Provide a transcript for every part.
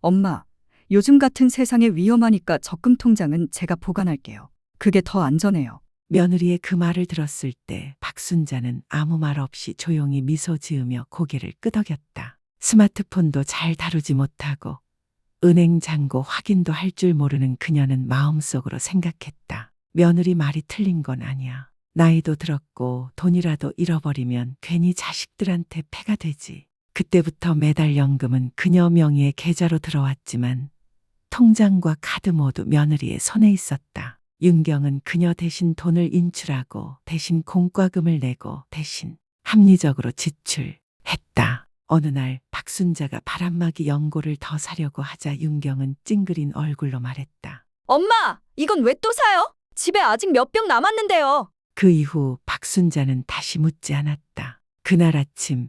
엄마, 요즘 같은 세상에 위험하니까 적금 통장은 제가 보관할게요. 그게 더 안전해요. 며느리의 그 말을 들었을 때 박순자는 아무 말 없이 조용히 미소 지으며 고개를 끄덕였다. 스마트폰도 잘 다루지 못하고 은행 잔고 확인도 할 줄 모르는 그녀는 마음속으로 생각했다. 며느리 말이 틀린 건 아니야. 나이도 들었고 돈이라도 잃어버리면 괜히 자식들한테 폐가 되지. 그때부터 매달 연금은 그녀 명의의 계좌로 들어왔지만 통장과 카드 모두 며느리의 손에 있었다. 윤경은 그녀 대신 돈을 인출하고 대신 공과금을 내고 대신 합리적으로 지출했다. 어느 날 박순자가 바람막이 연고를 더 사려고 하자 윤경은 찡그린 얼굴로 말했다. 엄마, 이건 왜 또 사요? 집에 아직 몇 병 남았는데요. 그 이후 박순자는 다시 묻지 않았다. 그날 아침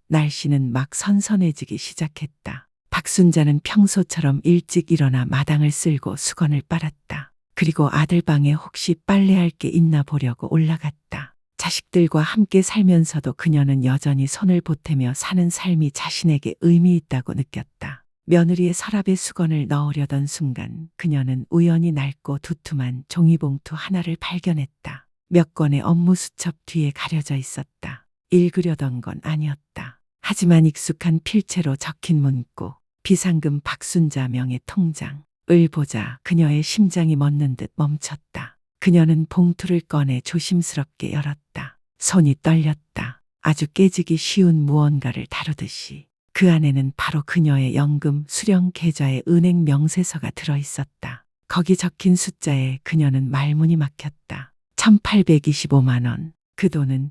날씨는 막 선선해지기 시작했다. 박순자는 평소처럼 일찍 일어나 마당을 쓸고 수건을 빨았다. 그리고 아들 방에 혹시 빨래할 게 있나 보려고 올라갔다. 자식들과 함께 살면서도 그녀는 여전히 손을 보태며 사는 삶이 자신에게 의미 있다고 느꼈다. 며느리의 서랍에 수건을 넣으려던 순간 그녀는 우연히 낡고 두툼한 종이봉투 하나를 발견했다. 몇 건의 업무 수첩 뒤에 가려져 있었다. 읽으려던 건 아니었다. 하지만 익숙한 필체로 적힌 문구, 비상금 박순자 명의 통장을 보자 그녀의 심장이 멎는 듯 멈췄다. 그녀는 봉투를 꺼내 조심스럽게 열었다. 손이 떨렸다. 아주 깨지기 쉬운 무언가를 다루듯이. 그 안에는 바로 그녀의 연금 수령 계좌의 은행 명세서가 들어있었다. 거기 적힌 숫자에 그녀는 말문이 막혔다. 1825만 원. 그 돈은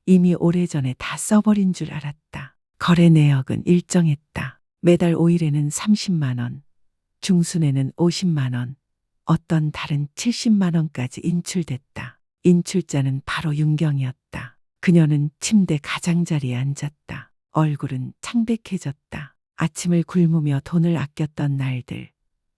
이미 오래전에 다 써버린 줄 알았다. 거래 내역은 일정했다. 매달 5일에는 30만 원, 중순에는 50만 원, 어떤 달은 70만 원까지 인출됐다. 인출자는 바로 윤경이었다. 그녀는 침대 가장자리에 앉았다. 얼굴은 창백해졌다. 아침을 굶으며 돈을 아꼈던 날들,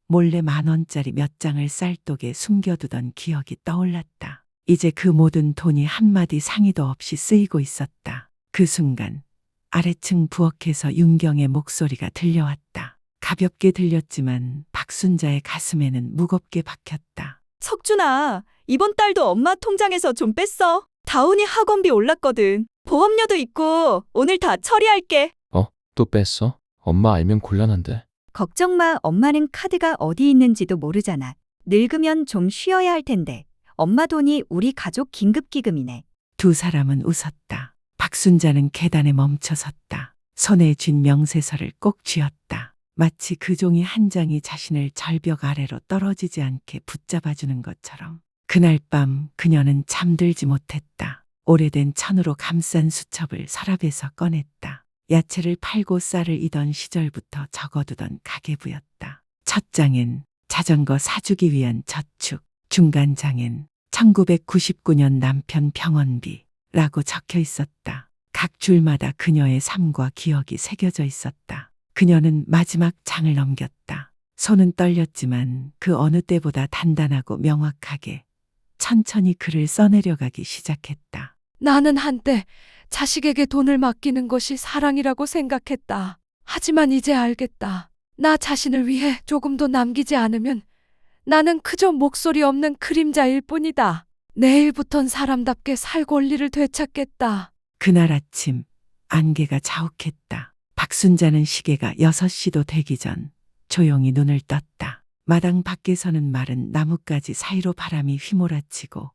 몰래 10,000원짜리 몇 장을 쌀독에 숨겨두던 기억이 떠올랐다. 이제 그 모든 돈이 한마디 상의도 없이 쓰이고 있었다. 그 순간 아래층 부엌에서 윤경의 목소리가 들려왔다. 가볍게 들렸지만 박순자의 가슴에는 무겁게 박혔다. 석준아, 이번 달도 엄마 통장에서 좀 뺐어. 다운이 학원비 올랐거든. 보험료도 있고 오늘 다 처리할게. 또 뺐어? 엄마 알면 곤란한데. 걱정 마, 엄마는 카드가 어디 있는지도 모르잖아. 늙으면 좀 쉬어야 할 텐데. 엄마 돈이 우리 가족 긴급기금이네. 두 사람은 웃었다. 박순자는 계단에 멈춰 섰다. 손에 쥔 명세서를 꼭 쥐었다. 마치 그 종이 한 장이 자신을 절벽 아래로 떨어지지 않게 붙잡아주는 것처럼. 그날 밤 그녀는 잠들지 못했다. 오래된 천으로 감싼 수첩을 서랍에서 꺼냈다. 야채를 팔고 쌀을 이던 시절부터 적어두던 가계부였다. 첫 장엔 자전거 사주기 위한 저축, 중간 장엔 1999년 남편 병원비라고 적혀 있었다. 각 줄마다 그녀의 삶과 기억이 새겨져 있었다. 그녀는 마지막 장을 넘겼다. 손은 떨렸지만 그 어느 때보다 단단하고 명확하게 천천히 글을 써내려가기 시작했다. 나는 한때 자식에게 돈을 맡기는 것이 사랑이라고 생각했다. 하지만 이제 알겠다. 나 자신을 위해 조금도 남기지 않으면 나는 그저 목소리 없는 그림자일 뿐이다. 내일부턴 사람답게 살 권리를 되찾겠다. 그날 아침 안개가 자욱했다. 박순자는 시계가 6시도 되기 전 조용히 눈을 떴다. 마당 밖에서는 마른 나뭇가지 사이로 바람이 휘몰아치고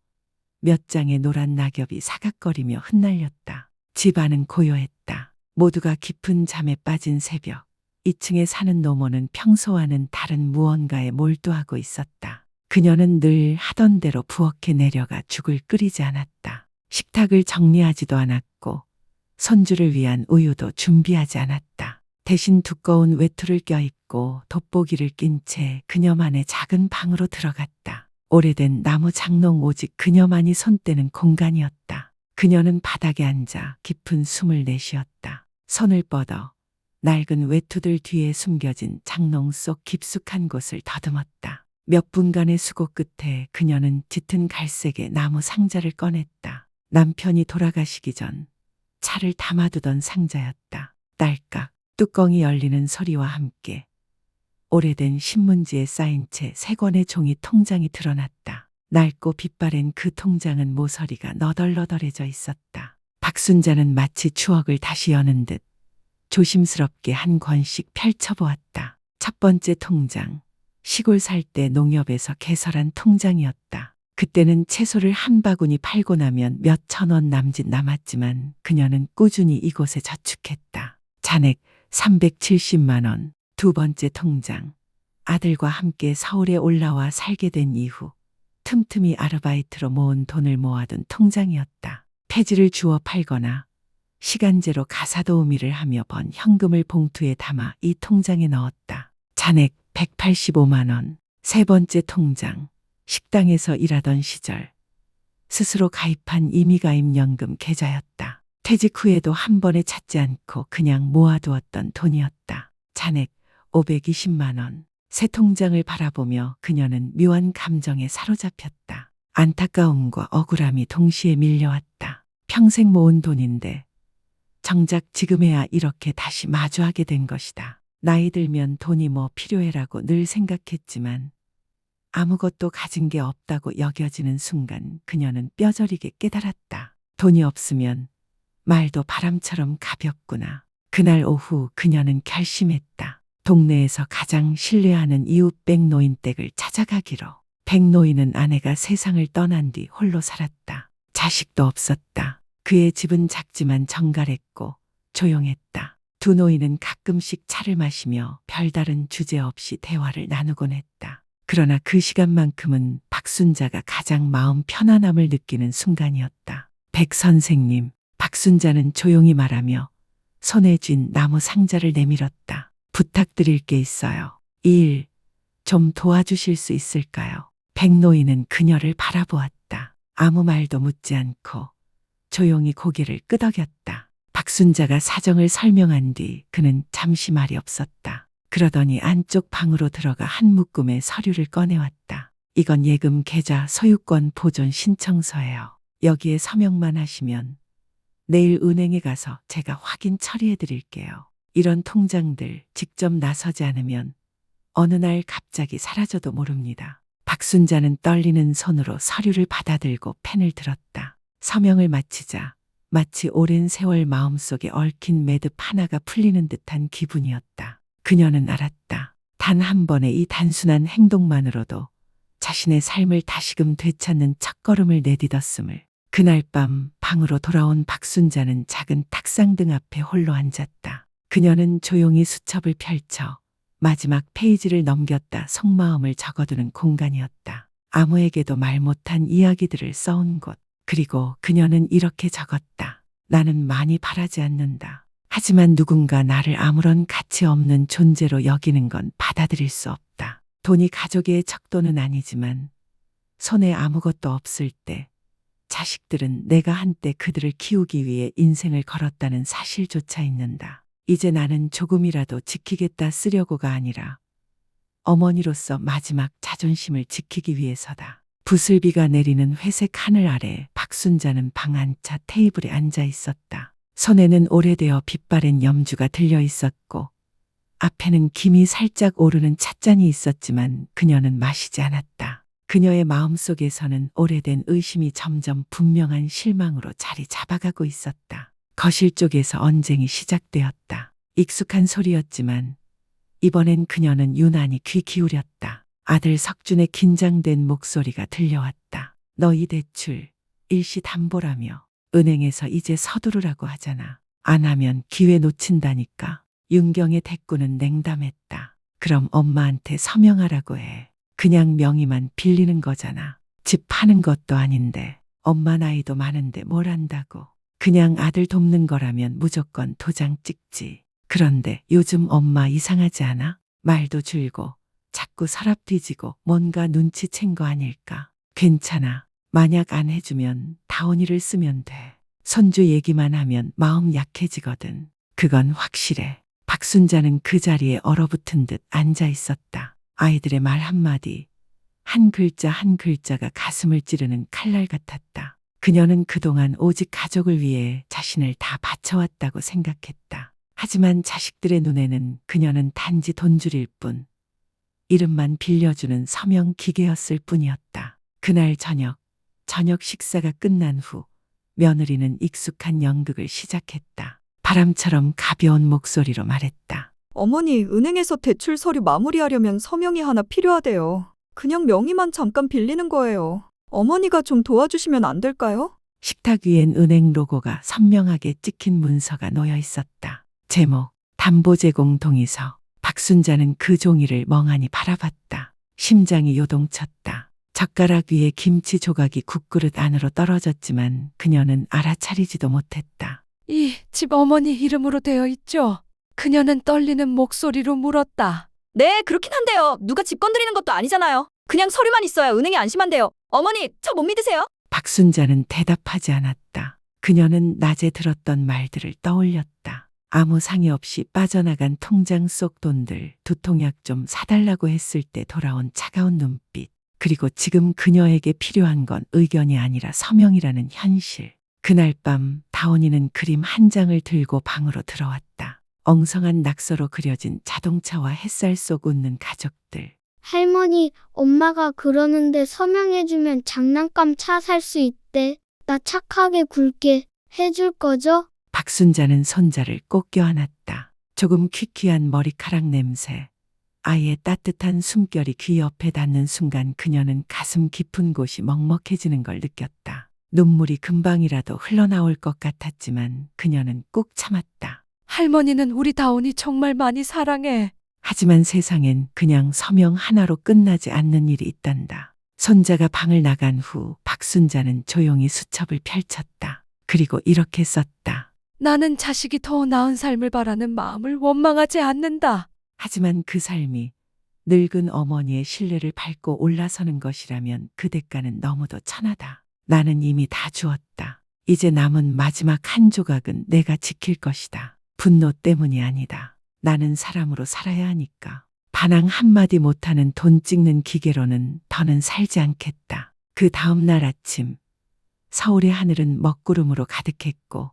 몇 장의 노란 낙엽이 사각거리며 흩날렸다. 집 안은 고요했다. 모두가 깊은 잠에 빠진 새벽. 2층에 사는 노모는 평소와는 다른 무언가에 몰두하고 있었다. 그녀는 늘 하던 대로 부엌에 내려가 죽을 끓이지 않았다. 식탁을 정리하지도 않았고 손주를 위한 우유도 준비하지 않았다. 대신 두꺼운 외투를 껴입고 돋보기를 낀 채 그녀만의 작은 방으로 들어갔다. 오래된 나무 장롱 오직 그녀만이 손대는 공간이었다. 그녀는 바닥에 앉아 깊은 숨을 내쉬었다. 손을 뻗어 낡은 외투들 뒤에 숨겨진 장롱 속 깊숙한 곳을 더듬었다. 몇 분간의 수고 끝에 그녀는 짙은 갈색의 나무 상자를 꺼냈다. 남편이 돌아가시기 전 차를 담아두던 상자였다. 딸깍 뚜껑이 열리는 소리와 함께 오래된 신문지에 쌓인 채 3권의 종이 통장이 드러났다. 낡고 빛바랜 그 통장은 모서리가 너덜너덜해져 있었다. 박순자는 마치 추억을 다시 여는 듯 조심스럽게 한 권씩 펼쳐보았다. 첫 번째 통장, 시골 살 때 농협에서 개설한 통장이었다. 그때는 채소를 한 바구니 팔고 나면 몇 천 원 남짓 남았지만 그녀는 꾸준히 이곳에 저축했다. 잔액 370만 원. 두 번째 통장, 아들과 함께 서울에 올라와 살게 된 이후 틈틈이 아르바이트로 모은 돈을 모아둔 통장이었다. 폐지를 주워 팔거나 시간제로 가사도우미를 하며 번 현금을 봉투에 담아 이 통장에 넣었다. 잔액 185만 원. 세 번째 통장, 식당에서 일하던 시절 스스로 가입한 임의가입연금 계좌였다. 퇴직 후에도 한 번에 찾지 않고 그냥 모아두었던 돈이었다. 잔액 520만 원. 새 통장을 바라보며 그녀는 묘한 감정에 사로잡혔다. 안타까움과 억울함이 동시에 밀려왔다. 평생 모은 돈인데 정작 지금에야 이렇게 다시 마주하게 된 것이다. 나이 들면 돈이 뭐 필요해라고 늘 생각했지만 아무것도 가진 게 없다고 여겨지는 순간 그녀는 뼈저리게 깨달았다. 돈이 없으면 말도 바람처럼 가볍구나. 그날 오후 그녀는 결심했다. 동네에서 가장 신뢰하는 이웃 백노인 댁을 찾아가기로. 백노인은 아내가 세상을 떠난 뒤 홀로 살았다. 자식도 없었다. 그의 집은 작지만 정갈했고 조용했다. 두 노인은 가끔씩 차를 마시며 별다른 주제 없이 대화를 나누곤 했다. 그러나 그 시간만큼은 박순자가 가장 마음 편안함을 느끼는 순간이었다. 백 선생님, 박순자는 조용히 말하며 손에 쥔 나무 상자를 내밀었다. 부탁드릴 게 있어요. 이 일 좀 도와주실 수 있을까요? 백노인은 그녀를 바라보았다. 아무 말도 묻지 않고 조용히 고개를 끄덕였다. 박순자가 사정을 설명한 뒤 그는 잠시 말이 없었다. 그러더니 안쪽 방으로 들어가 한 묶음의 서류를 꺼내왔다. 이건 예금 계좌 소유권 보존 신청서예요. 여기에 서명만 하시면 내일 은행에 가서 제가 확인 처리해 드릴게요. 이런 통장들 직접 나서지 않으면 어느 날 갑자기 사라져도 모릅니다. 박순자는 떨리는 손으로 서류를 받아들고 펜을 들었다. 서명을 마치자 마치 오랜 세월 마음속에 얽힌 매듭 하나가 풀리는 듯한 기분이었다. 그녀는 알았다. 단 한 번의 이 단순한 행동만으로도 자신의 삶을 다시금 되찾는 첫걸음을 내딛었음을. 그날 밤 방으로 돌아온 박순자는 작은 탁상등 앞에 홀로 앉았다. 그녀는 조용히 수첩을 펼쳐 마지막 페이지를 넘겼다. 속마음을 적어두는 공간이었다. 아무에게도 말 못한 이야기들을 써온 곳. 그리고 그녀는 이렇게 적었다. 나는 많이 바라지 않는다. 하지만 누군가 나를 아무런 가치 없는 존재로 여기는 건 받아들일 수 없다. 돈이 가족의 척도는 아니지만 손에 아무것도 없을 때 자식들은 내가 한때 그들을 키우기 위해 인생을 걸었다는 사실조차 잊는다. 이제 나는 조금이라도 지키겠다 쓰려고가 아니라 어머니로서 마지막 자존심을 지키기 위해서다. 부슬비가 내리는 회색 하늘 아래 박순자는 방 안차 테이블에 앉아 있었다. 손에는 오래되어 빛바랜 염주가 들려 있었고 앞에는 김이 살짝 오르는 찻잔이 있었지만 그녀는 마시지 않았다. 그녀의 마음속에서는 오래된 의심이 점점 분명한 실망으로 자리 잡아가고 있었다. 거실 쪽에서 언쟁이 시작되었다. 익숙한 소리였지만 이번엔 그녀는 유난히 귀 기울였다. 아들 석준의 긴장된 목소리가 들려왔다. 너 이 대출 일시담보라며 은행에서 이제 서두르라고 하잖아. 안 하면 기회 놓친다니까. 윤경의 대꾸는 냉담했다. 그럼 엄마한테 서명하라고 해. 그냥 명의만 빌리는 거잖아. 집 파는 것도 아닌데 엄마 나이도 많은데 뭘 안다고. 그냥 아들 돕는 거라면 무조건 도장 찍지. 그런데 요즘 엄마 이상하지 않아? 말도 줄고 자꾸 서랍 뒤지고 뭔가 눈치챈 거 아닐까? 괜찮아. 만약 안 해주면 다원이를 쓰면 돼. 손주 얘기만 하면 마음 약해지거든. 그건 확실해. 박순자는 그 자리에 얼어붙은 듯 앉아 있었다. 아이들의 말 한마디, 한 글자 한 글자가 가슴을 찌르는 칼날 같았다. 그녀는 그동안 오직 가족을 위해 자신을 다 바쳐왔다고 생각했다. 하지만 자식들의 눈에는 그녀는 단지 돈줄일 뿐 이름만 빌려주는 서명 기계였을 뿐이었다. 그날 저녁 식사가 끝난 후 며느리는 익숙한 연극을 시작했다. 바람처럼 가벼운 목소리로 말했다. 어머니, 은행에서 대출 서류 마무리하려면 서명이 하나 필요하대요. 그냥 명의만 잠깐 빌리는 거예요. 어머니가 좀 도와주시면 안 될까요? 식탁 위엔 은행 로고가 선명하게 찍힌 문서가 놓여 있었다. 제목, 담보 제공 동의서. 박순자는 그 종이를 멍하니 바라봤다. 심장이 요동쳤다. 젓가락 위에 김치 조각이 국그릇 안으로 떨어졌지만 그녀는 알아차리지도 못했다. 이 집 어머니 이름으로 되어 있죠? 그녀는 떨리는 목소리로 물었다. 네, 그렇긴 한데요. 누가 집 건드리는 것도 아니잖아요. 그냥 서류만 있어야 은행이 안심한대요. 어머니, 저 못 믿으세요? 박순자는 대답하지 않았다. 그녀는 낮에 들었던 말들을 떠올렸다. 아무 상의 없이 빠져나간 통장 속 돈들, 두통약 좀 사달라고 했을 때 돌아온 차가운 눈빛. 그리고 지금 그녀에게 필요한 건 의견이 아니라 서명이라는 현실. 그날 밤 다온이는 그림 한 장을 들고 방으로 들어왔다. 엉성한 낙서로 그려진 자동차와 햇살 속 웃는 가족들. 할머니, 엄마가 그러는데 서명해주면 장난감 차 살 수 있대. 나 착하게 굴게 해줄 거죠? 박순자는 손자를 꼭 껴안았다. 조금 퀴퀴한 머리카락 냄새, 아이의 따뜻한 숨결이 귀 옆에 닿는 순간 그녀는 가슴 깊은 곳이 먹먹해지는 걸 느꼈다. 눈물이 금방이라도 흘러나올 것 같았지만 그녀는 꾹 참았다. 할머니는 우리 다온이 정말 많이 사랑해. 하지만 세상엔 그냥 서명 하나로 끝나지 않는 일이 있단다. 손자가 방을 나간 후 박순자는 조용히 수첩을 펼쳤다. 그리고 이렇게 썼다. 나는 자식이 더 나은 삶을 바라는 마음을 원망하지 않는다. 하지만 그 삶이 늙은 어머니의 신뢰를 밟고 올라서는 것이라면 그 대가는 너무도 천하다. 나는 이미 다 주었다. 이제 남은 마지막 한 조각은 내가 지킬 것이다. 분노 때문이 아니다. 나는 사람으로 살아야 하니까. 반항 한마디 못하는 돈 찍는 기계로는 더는 살지 않겠다. 그 다음 날 아침 서울의 하늘은 먹구름으로 가득했고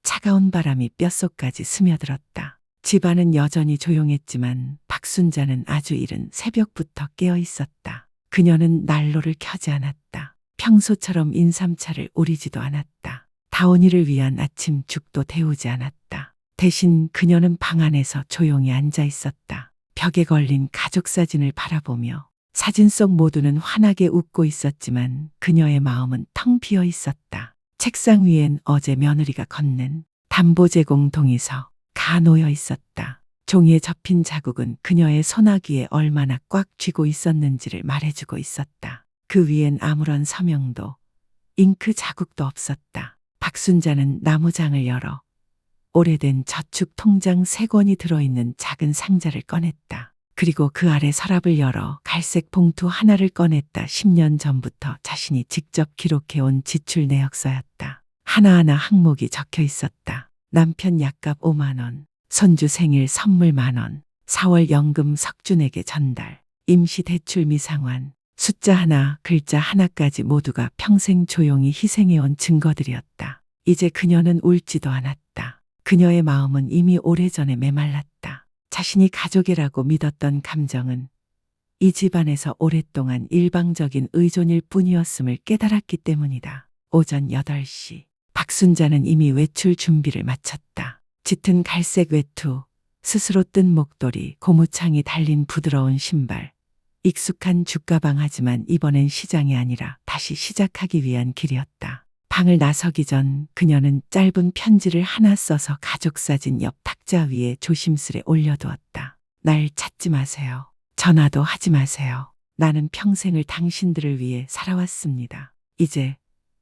차가운 바람이 뼛속까지 스며들었다. 집안은 여전히 조용했지만 박순자는 아주 이른 새벽부터 깨어 있었다. 그녀는 난로를 켜지 않았다. 평소처럼 인삼차를 우리지도 않았다. 다온이를 위한 아침 죽도 데우지 않았다. 대신 그녀는 방 안에서 조용히 앉아 있었다. 벽에 걸린 가족 사진을 바라보며 사진 속 모두는 환하게 웃고 있었지만 그녀의 마음은 텅 비어 있었다. 책상 위엔 어제 며느리가 건넨 담보 제공 동의서 가 놓여 있었다. 종이에 접힌 자국은 그녀의 소나기에 얼마나 꽉 쥐고 있었는지를 말해주고 있었다. 그 위엔 아무런 서명도 잉크 자국도 없었다. 박순자는 나무장을 열어 오래된 저축 통장 3권이 들어있는 작은 상자를 꺼냈다. 그리고 그 아래 서랍을 열어 갈색 봉투 하나를 꺼냈다. 10년 전부터 자신이 직접 기록해온 지출 내역서였다. 하나하나 항목이 적혀 있었다. 남편 약값 5만 원, 손주 생일 선물 10,000원, 4월 연금 석준에게 전달, 임시 대출 미상환, 숫자 하나, 글자 하나까지 모두가 평생 조용히 희생해온 증거들이었다. 이제 그녀는 울지도 않았다. 그녀의 마음은 이미 오래전에 메말랐다. 자신이 가족이라고 믿었던 감정은 이 집안에서 오랫동안 일방적인 의존일 뿐이었음을 깨달았기 때문이다. 오전 8시. 박순자는 이미 외출 준비를 마쳤다. 짙은 갈색 외투, 스스로 뜬 목도리, 고무창이 달린 부드러운 신발. 익숙한 죽가방 하지만 이번엔 시장이 아니라 다시 시작하기 위한 길이었다. 방을 나서기 전 그녀는 짧은 편지를 하나 써서 가족사진 옆 탁자 위에 조심스레 올려두었다. 날 찾지 마세요. 전화도 하지 마세요. 나는 평생을 당신들을 위해 살아왔습니다. 이제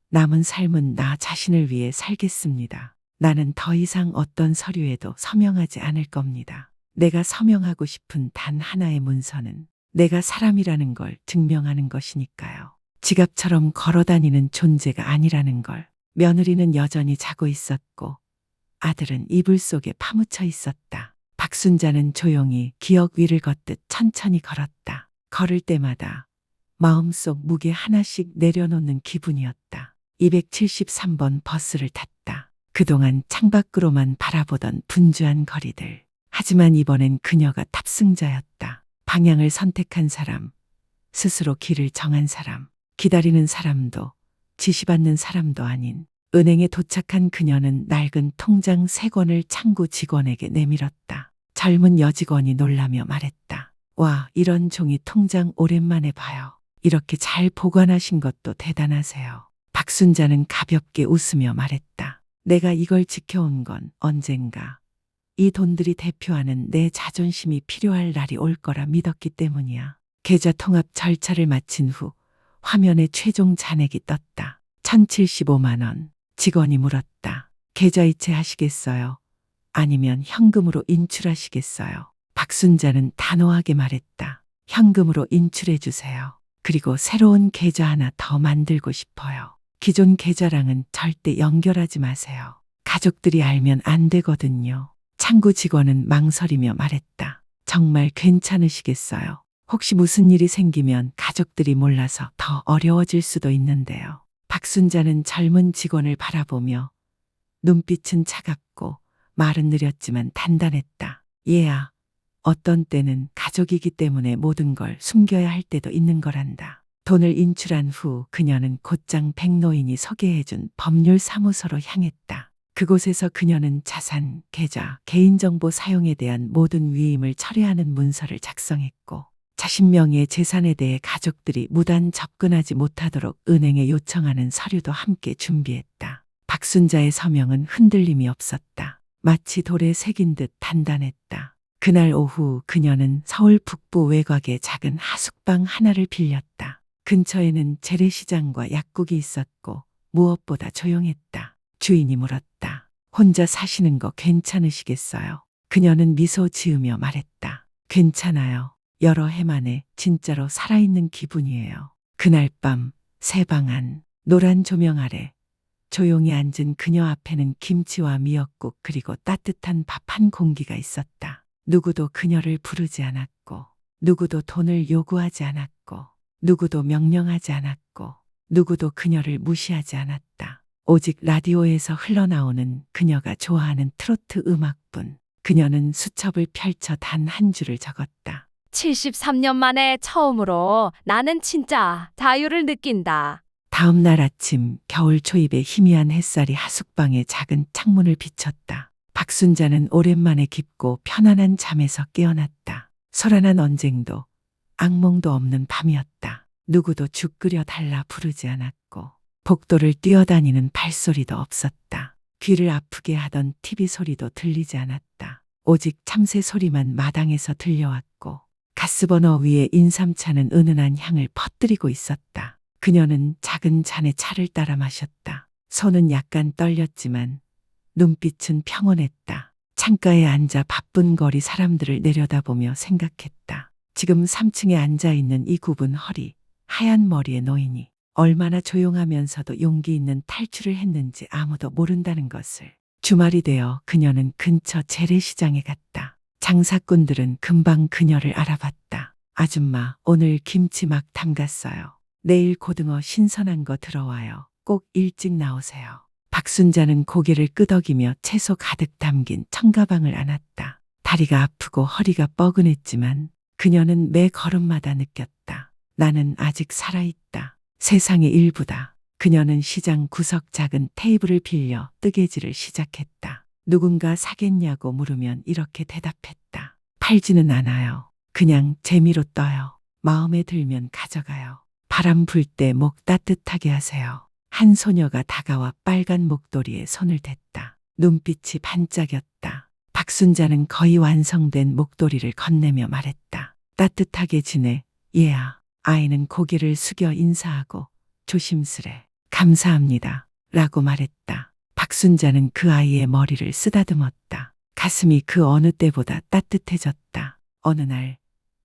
남은 삶은 나 자신을 위해 살겠습니다. 나는 더 이상 어떤 서류에도 서명하지 않을 겁니다. 내가 서명하고 싶은 단 하나의 문서는 내가 사람이라는 걸 증명하는 것이니까요. 지갑처럼 걸어다니는 존재가 아니라는 걸. 며느리는 여전히 자고 있었고 아들은 이불 속에 파묻혀 있었다. 박순자는 조용히 기억 위를 걷듯 천천히 걸었다. 걸을 때마다 마음속 무게 하나씩 내려놓는 기분이었다. 273번 버스를 탔다. 그동안 창밖으로만 바라보던 분주한 거리들. 하지만 이번엔 그녀가 탑승자였다. 방향을 선택한 사람, 스스로 길을 정한 사람, 기다리는 사람도 지시받는 사람도 아닌 은행에 도착한 그녀는 낡은 통장 3권을 창구 직원에게 내밀었다. 젊은 여직원이 놀라며 말했다. 와, 이런 종이 통장 오랜만에 봐요. 이렇게 잘 보관하신 것도 대단하세요. 박순자는 가볍게 웃으며 말했다. 내가 이걸 지켜온 건 언젠가 이 돈들이 대표하는 내 자존심이 필요할 날이 올 거라 믿었기 때문이야. 계좌 통합 절차를 마친 후 화면에 최종 잔액이 떴다. 1075만 원. 직원이 물었다. 계좌 이체하시겠어요? 아니면 현금으로 인출하시겠어요? 박순자는 단호하게 말했다. 현금으로 인출해 주세요. 그리고 새로운 계좌 하나 더 만들고 싶어요. 기존 계좌랑은 절대 연결하지 마세요. 가족들이 알면 안 되거든요. 창구 직원은 망설이며 말했다. 정말 괜찮으시겠어요? 혹시 무슨 일이 생기면 가족들이 몰라서 더 어려워질 수도 있는데요. 박순자는 젊은 직원을 바라보며 눈빛은 차갑고 말은 느렸지만 단단했다. 얘야, 어떤 때는 가족이기 때문에 모든 걸 숨겨야 할 때도 있는 거란다. 돈을 인출한 후 그녀는 곧장 백노인이 소개해준 법률사무소로 향했다. 그곳에서 그녀는 자산, 계좌, 개인정보 사용에 대한 모든 위임을 철회하는 문서를 작성했고 자신 명의의 재산에 대해 가족들이 무단 접근하지 못하도록 은행에 요청하는 서류도 함께 준비했다. 박순자의 서명은 흔들림이 없었다. 마치 돌에 새긴 듯 단단했다. 그날 오후 그녀는 서울 북부 외곽의 작은 하숙방 하나를 빌렸다. 근처에는 재래시장과 약국이 있었고 무엇보다 조용했다. 주인이 물었다. 혼자 사시는 거 괜찮으시겠어요? 그녀는 미소 지으며 말했다. 괜찮아요. 여러 해 만에 진짜로 살아있는 기분이에요. 그날 밤 새 방 안 노란 조명 아래 조용히 앉은 그녀 앞에는 김치와 미역국 그리고 따뜻한 밥 한 공기가 있었다. 누구도 그녀를 부르지 않았고 누구도 돈을 요구하지 않았고 누구도 명령하지 않았고 누구도 그녀를 무시하지 않았다. 오직 라디오에서 흘러나오는 그녀가 좋아하는 트로트 음악뿐. 그녀는 수첩을 펼쳐 단 한 줄을 적었다. 73년 만에 처음으로 나는 진짜 자유를 느낀다. 다음 날 아침 겨울 초입에 희미한 햇살이 하숙방의 작은 창문을 비쳤다. 박순자는 오랜만에 깊고 편안한 잠에서 깨어났다. 소란한 언쟁도 악몽도 없는 밤이었다. 누구도 죽 끓여 달라 부르지 않았고 복도를 뛰어다니는 발소리도 없었다. 귀를 아프게 하던 TV 소리도 들리지 않았다. 오직 참새 소리만 마당에서 들려왔고 가스버너 위에 인삼차는 은은한 향을 퍼뜨리고 있었다. 그녀는 작은 잔에 차를 따라 마셨다. 손은 약간 떨렸지만 눈빛은 평온했다. 창가에 앉아 바쁜 거리 사람들을 내려다보며 생각했다. 지금 3층에 앉아있는 이 굽은 허리, 하얀 머리의 노인이 얼마나 조용하면서도 용기 있는 탈출을 했는지 아무도 모른다는 것을. 주말이 되어 그녀는 근처 재래시장에 갔다. 장사꾼들은 금방 그녀를 알아봤다. 아줌마, 오늘 김치 막 담갔어요. 내일 고등어 신선한 거 들어와요. 꼭 일찍 나오세요. 박순자는 고개를 끄덕이며 채소 가득 담긴 청가방을 안았다. 다리가 아프고 허리가 뻐근했지만 그녀는 매 걸음마다 느꼈다. 나는 아직 살아있다. 세상의 일부다. 그녀는 시장 구석 작은 테이블을 빌려 뜨개질을 시작했다. 누군가 사겠냐고 물으면 이렇게 대답했다. 팔지는 않아요. 그냥 재미로 떠요. 마음에 들면 가져가요. 바람 불 때 목 따뜻하게 하세요. 한 소녀가 다가와 빨간 목도리에 손을 댔다. 눈빛이 반짝였다. 박순자는 거의 완성된 목도리를 건네며 말했다. 따뜻하게 지내, 얘야. 아이는 고개를 숙여 인사하고 조심스레 감사합니다. 라고 말했다. 박순자는 그 아이의 머리를 쓰다듬었다. 가슴이 그 어느 때보다 따뜻해졌다. 어느 날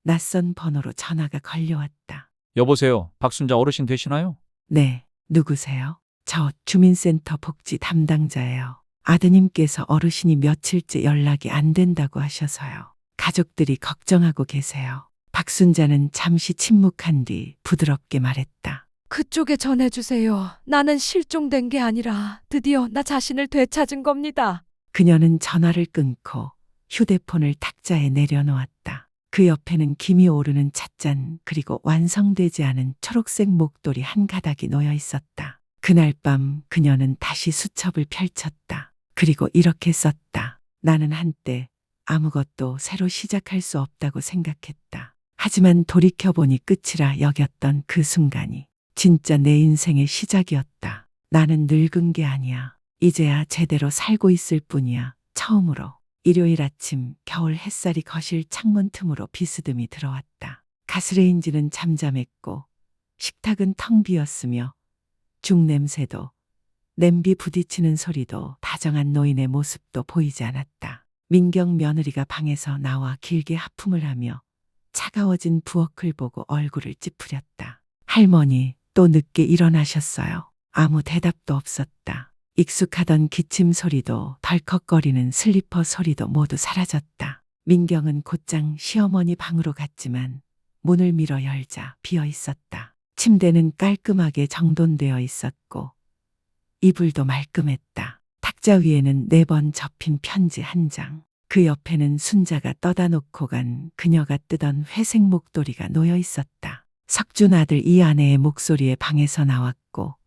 낯선 번호로 전화가 걸려왔다. 여보세요. 박순자 어르신 되시나요? 네, 누구세요? 저 주민센터 복지 담당자예요. 아드님께서 어르신이 며칠째 연락이 안 된다고 하셔서요. 가족들이 걱정하고 계세요. 박순자는 잠시 침묵한 뒤 부드럽게 말했다. 그쪽에 전해주세요. 나는 실종된 게 아니라 드디어 나 자신을 되찾은 겁니다. 그녀는 전화를 끊고 휴대폰을 탁자에 내려놓았다. 그 옆에는 김이 오르는 찻잔 그리고 완성되지 않은 초록색 목도리 한 가닥이 놓여 있었다. 그날 밤 그녀는 다시 수첩을 펼쳤다. 그리고 이렇게 썼다. 나는 한때 아무것도 새로 시작할 수 없다고 생각했다. 하지만 돌이켜보니 끝이라 여겼던 그 순간이 진짜 내 인생의 시작이었다. 나는 늙은 게 아니야. 이제야 제대로 살고 있을 뿐이야. 처음으로. 일요일 아침 겨울 햇살이 거실 창문 틈으로 비스듬히 들어왔다. 가스레인지는 잠잠했고 식탁은 텅 비었으며 죽 냄새도 냄비 부딪히는 소리도 다정한 노인의 모습도 보이지 않았다. 민경 며느리가 방에서 나와 길게 하품을 하며 차가워진 부엌을 보고 얼굴을 찌푸렸다. 할머니 또 늦게 일어나셨어요. 아무 대답도 없었다. 익숙하던 기침 소리도 덜컥거리는 슬리퍼 소리도 모두 사라졌다. 민경은 곧장 시어머니 방으로 갔지만 문을 밀어 열자 비어 있었다. 침대는 깔끔하게 정돈되어 있었고 이불도 말끔했다. 탁자 위에는 4번 접힌 편지 한 장. 그 옆에는 순자가 떠다 놓고 간 그녀가 뜨던 회색 목도리가 놓여 있었다. 석준 아들 이 아내의 목소리에 방에서 나왔고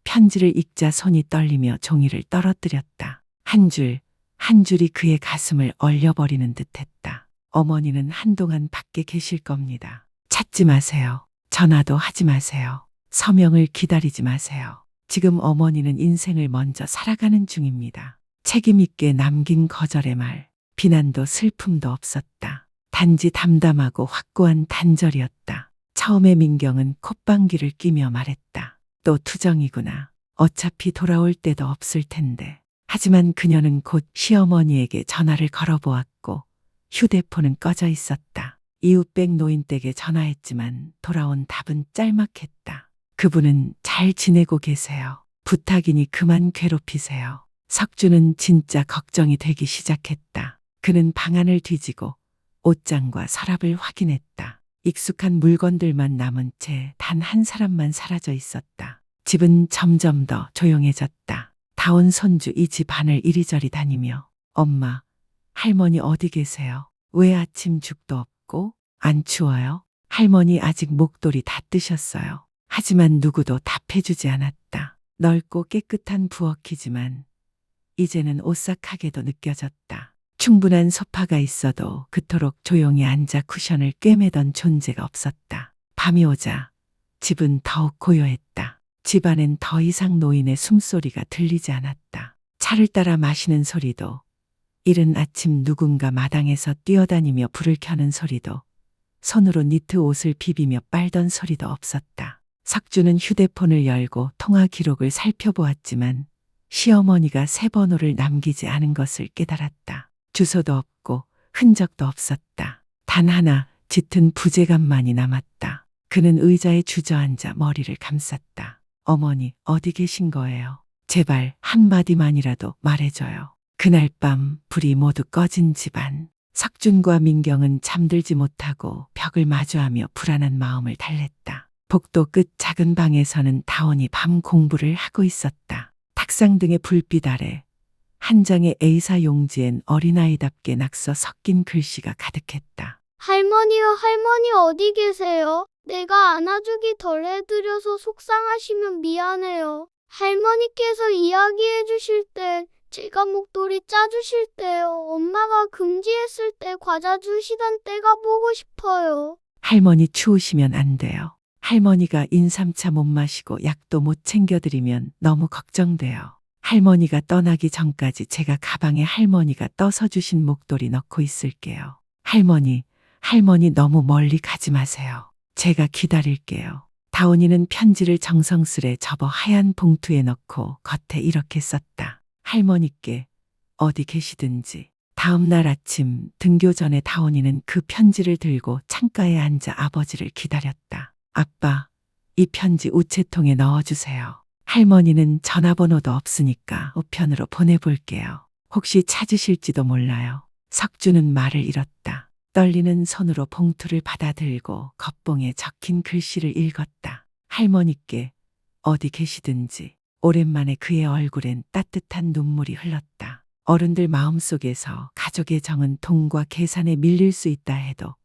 편지를 읽자 손이 떨리며 종이를 떨어뜨렸다. 한 줄, 한 줄이 그의 가슴을 얼려버리는 듯했다. 어머니는 한동안 밖에 계실 겁니다. 찾지 마세요. 전화도 하지 마세요. 서명을 기다리지 마세요. 지금 어머니는 인생을 먼저 살아가는 중입니다. 책임 있게 남긴 거절의 말, 비난도 슬픔도 없었다. 단지 담담하고 확고한 단절이었다. 처음에 민경은 콧방귀를 뀌며 말했다. 또 투정이구나. 어차피 돌아올 때도 없을 텐데. 하지만 그녀는 곧 시어머니에게 전화를 걸어보았고 휴대폰은 꺼져 있었다. 이웃백 노인댁에 전화했지만 돌아온 답은 짤막했다. 그분은 잘 지내고 계세요. 부탁이니 그만 괴롭히세요. 석주는 진짜 걱정이 되기 시작했다. 그는 방안을 뒤지고 옷장과 서랍을 확인했다. 익숙한 물건들만 남은 채 단 한 사람만 사라져 있었다. 집은 점점 더 조용해졌다. 다운 손주 이 집 안을 이리저리 다니며 엄마, 할머니 어디 계세요? 왜 아침 죽도 없고? 안 추워요? 할머니 아직 목도리 다 뜨셨어요. 하지만 누구도 답해주지 않았다. 넓고 깨끗한 부엌이지만 이제는 오싹하게도 느껴졌다. 충분한 소파가 있어도 그토록 조용히 앉아 쿠션을 꿰매던 존재가 없었다. 밤이 오자 집은 더욱 고요했다. 집안엔 더 이상 노인의 숨소리가 들리지 않았다. 차를 따라 마시는 소리도, 이른 아침 누군가 마당에서 뛰어다니며 불을 켜는 소리도, 손으로 니트 옷을 비비며 빨던 소리도 없었다. 석주는 휴대폰을 열고 통화 기록을 살펴보았지만 시어머니가 새 번호를 남기지 않은 것을 깨달았다. 주소도 없고 흔적도 없었다. 단 하나 짙은 부재감만이 남았다. 그는 의자에 주저앉아 머리를 감쌌다. 어머니 어디 계신 거예요? 제발 한마디만이라도 말해줘요. 그날 밤 불이 모두 꺼진 집안. 석준과 민경은 잠들지 못하고 벽을 마주하며 불안한 마음을 달랬다. 복도 끝 작은 방에서는 다온이 밤 공부를 하고 있었다. 탁상 등의 불빛 아래 한 장의 A사 용지엔 어린아이답게 낙서 섞인 글씨가 가득했다. 할머니요, 할머니 어디 계세요? 내가 안아주기 덜 해드려서 속상하시면 미안해요. 할머니께서 이야기해 주실 때, 제가 목도리 짜주실 때요. 엄마가 금지했을 때 과자 주시던 때가 보고 싶어요. 할머니 추우시면 안 돼요. 할머니가 인삼차 못 마시고 약도 못 챙겨드리면 너무 걱정돼요. 할머니가 떠나기 전까지 제가 가방에 할머니가 떠서 주신 목도리 넣고 있을게요. 할머니 너무 멀리 가지 마세요. 제가 기다릴게요. 다온이는 편지를 정성스레 접어 하얀 봉투에 넣고 겉에 이렇게 썼다. 할머니께 어디 계시든지. 다음 날 아침 등교 전에 다온이는 그 편지를 들고 창가에 앉아 아버지를 기다렸다. 아빠, 이 편지 우체통에 넣어주세요. 할머니는 전화번호도 없으니까 우편으로 보내볼게요. 혹시 찾으실지도 몰라요. 석주는 말을 잃었다. 떨리는 손으로 봉투를 받아들고 겉봉에 적힌 글씨를 읽었다. 할머니께 어디 계시든지. 오랜만에 그의 얼굴엔 따뜻한 눈물이 흘렀다. 어른들 마음속에서 가족의 정은 돈과 계산에 밀릴 수 있다 해도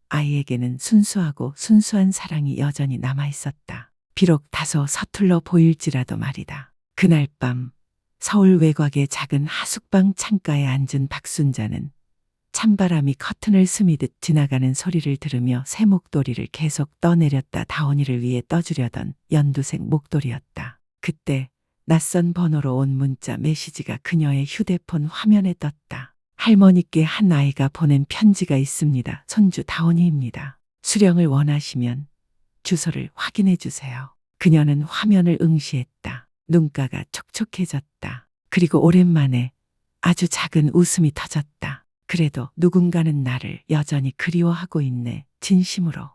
아이에게는 순수하고 순수한 사랑이 여전히 남아 있었다. 비록 다소 서툴러 보일지라도 말이다. 그날 밤 서울 외곽의 작은 하숙방 창가에 앉은 박순자는 찬바람이 커튼을 스미듯 지나가는 소리를 들으며 새 목도리를 계속 떠내렸다 다온이를 위해 떠주려던 연두색 목도리였다. 그때 낯선 번호로 온 문자 메시지가 그녀의 휴대폰 화면에 떴다. 할머니께 한 아이가 보낸 편지가 있습니다. 손주 다온이입니다. 수령을 원하시면 주소를 확인해 주세요. 그녀는 화면을 응시했다. 눈가가 촉촉해졌다. 그리고 오랜만에 아주 작은 웃음이 터졌다. 그래도 누군가는 나를 여전히 그리워하고 있네. 진심으로.